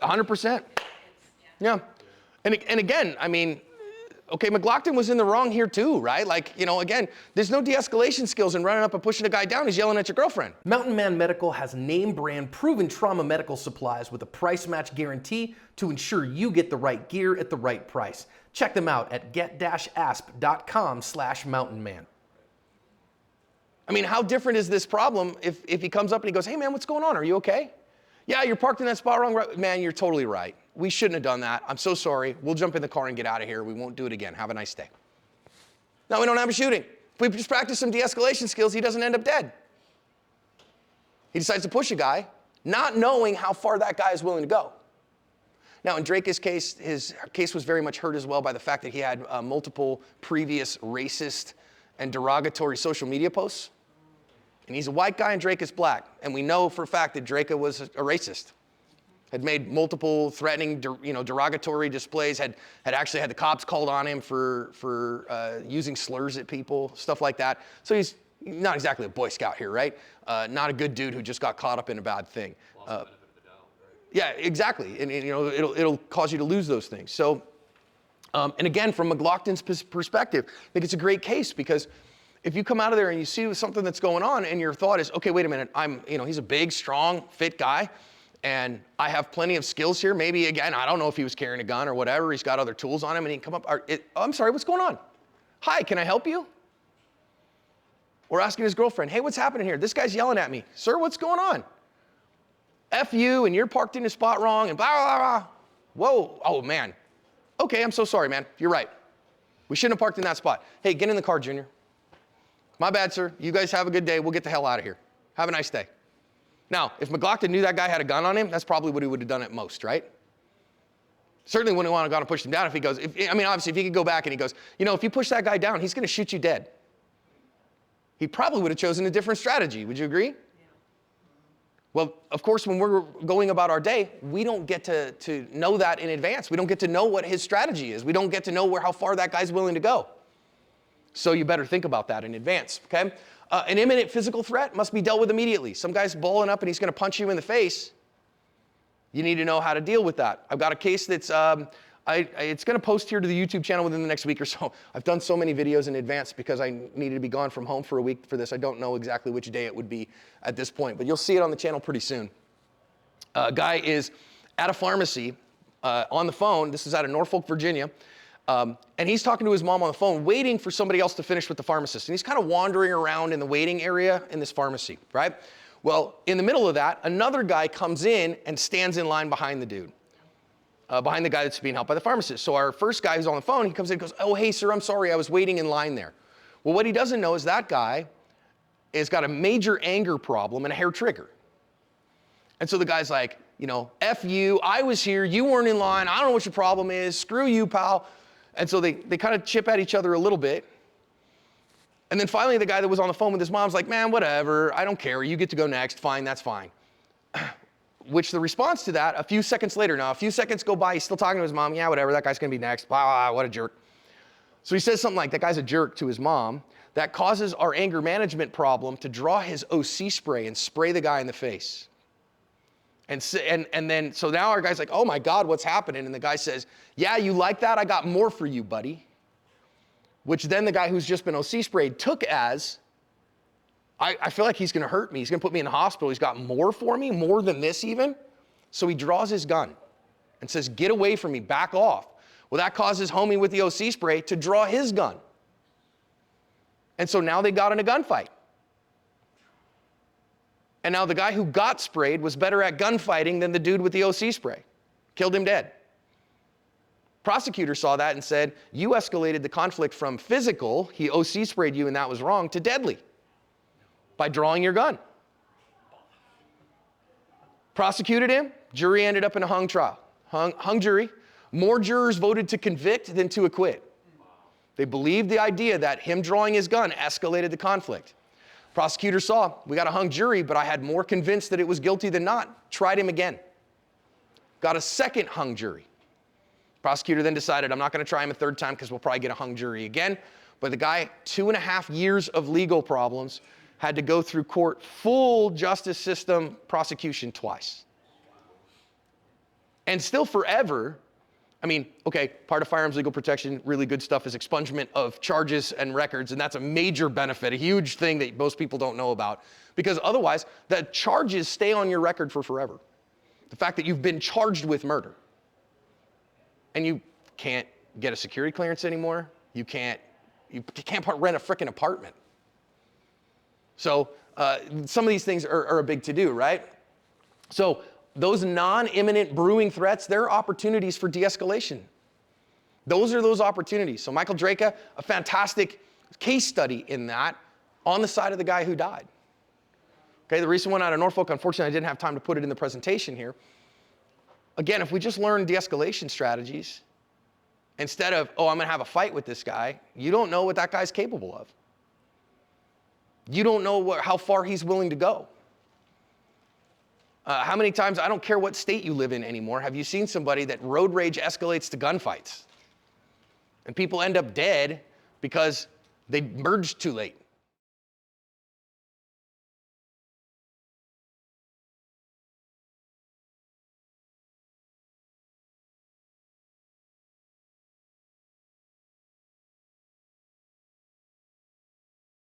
100%. Yeah. And again, I mean, okay, McLaughlin was in the wrong here too, right? Like, you know, again, there's no de-escalation skills in running up and pushing a guy down. He's yelling at your girlfriend. Mountain Man Medical has name brand proven trauma medical supplies with a price match guarantee to ensure you get the right gear at the right price. Check them out at get-asp.com/mountainman. I mean, how different is this problem if he comes up and he goes, hey man, what's going on? Are you okay? Yeah, you're parked in that spot wrong. Man, you're totally right. We shouldn't have done that. I'm so sorry. We'll jump in the car and get out of here. We won't do it again. Have a nice day. Now we don't have a shooting. If we just practice some de-escalation skills, he doesn't end up dead. He decides to push a guy, not knowing how far that guy is willing to go. Now in Drake's case, his case was very much hurt as well by the fact that he had multiple previous racist and derogatory social media posts. And he's a white guy and Drake is black. And we know for a fact that Drake was a racist. Had made multiple threatening, derogatory displays, had actually had the cops called on him for using slurs at people, stuff like that. So he's not exactly a Boy Scout here, right? Not a good dude who just got caught up in a bad thing. Yeah, exactly. And it'll cause you to lose those things. So, and again, from McLaughlin's perspective, I think it's a great case because if you come out of there and you see something that's going on and your thought is, okay, wait a minute, he's a big, strong, fit guy. And I have plenty of skills here. Maybe, again, I don't know if he was carrying a gun or whatever. He's got other tools on him and he can come up. I'm sorry, what's going on? Hi, can I help you? Or asking his girlfriend, hey, what's happening here? This guy's yelling at me. Sir, what's going on? F you, and you're parked in the spot wrong, and blah, blah, blah. Whoa, oh, man. Okay, I'm so sorry, man. You're right. We shouldn't have parked in that spot. Hey, get in the car, Junior. My bad, sir. You guys have a good day. We'll get the hell out of here. Have a nice day. Now, if McLaughlin knew that guy had a gun on him, that's probably what he would have done at most, right? Certainly wouldn't want to go and push him down if he goes, obviously if he could go back and he goes, if you push that guy down, he's going to shoot you dead. He probably would have chosen a different strategy. Would you agree? Yeah. Well, of course, when we're going about our day, we don't get to know that in advance. We don't get to know what his strategy is. We don't get to know how far that guy's willing to go. So you better think about that in advance, okay? An imminent physical threat must be dealt with immediately. Some guy's balling up and he's going to punch you in the face. You need to know how to deal with that. I've got a case that's, it's going to post here to the YouTube channel within the next week or so. I've done so many videos in advance because I needed to be gone from home for a week for this. I don't know exactly which day it would be at this point, but you'll see it on the channel pretty soon. A guy is at a pharmacy on the phone. This is out of Norfolk, Virginia. And he's talking to his mom on the phone, waiting for somebody else to finish with the pharmacist. And he's kind of wandering around in the waiting area in this pharmacy, right? Well, in the middle of that, another guy comes in and stands in line behind the dude, behind the guy that's being helped by the pharmacist. So our first guy who's on the phone, he comes in and goes, oh, hey, sir, I'm sorry, I was waiting in line there. Well, what he doesn't know is that guy has got a major anger problem and a hair trigger. And so the guy's like, F you, I was here, you weren't in line, I don't know what your problem is, screw you, pal. And so they kind of chip at each other a little bit. And then finally the guy that was on the phone with his mom's like, man, whatever, I don't care, you get to go next, fine, that's fine. Which the response to that, a few seconds later, now a few seconds go by, he's still talking to his mom, yeah, whatever, that guy's gonna be next, blah, blah, blah, what a jerk. So he says something like, that guy's a jerk to his mom. That causes our anger management problem to draw his OC spray and spray the guy in the face. And then, so now our guy's like, oh my God, what's happening? And the guy says, yeah, you like that? I got more for you, buddy. Which then the guy who's just been OC sprayed took as, I feel like he's gonna hurt me. He's gonna put me in the hospital. He's got more for me, more than this even. So he draws his gun and says, get away from me, back off. Well, that causes homie with the OC spray to draw his gun. And so now they got in a gunfight. And now the guy who got sprayed was better at gunfighting than the dude with the OC spray. Killed him dead. Prosecutor saw that and said, you escalated the conflict from physical, he OC sprayed you and that was wrong, to deadly by drawing your gun. Prosecuted him, jury ended up in a hung trial. Hung jury. More jurors voted to convict than to acquit. They believed the idea that him drawing his gun escalated the conflict. Prosecutor saw, we got a hung jury, but I had more convinced that it was guilty than not. Tried him again. Got a second hung jury. Prosecutor then decided, I'm not going to try him a third time because we'll probably get a hung jury again. But the guy, 2.5 years of legal problems, had to go through court, full justice system prosecution twice. And still forever, I mean, okay, part of firearms legal protection, really good stuff, is expungement of charges and records, and that's a major benefit, a huge thing that most people don't know about, because otherwise, the charges stay on your record for forever. The fact that you've been charged with murder, and you can't get a security clearance anymore, you can't rent a frickin' apartment. So some of these things are a big to-do, right? So those non-imminent brewing threats, they're opportunities for de-escalation. Those are those opportunities. So Michael Draka, a fantastic case study in that, on the side of the guy who died. Okay, the recent one out of Norfolk, unfortunately I didn't have time to put it in the presentation here. Again, if we just learn de-escalation strategies, instead of, oh, I'm gonna have a fight with this guy, you don't know what that guy's capable of. You don't know how far he's willing to go. How many times, I don't care what state you live in anymore, have you seen somebody that road rage escalates to gunfights? And people end up dead because they merged too late.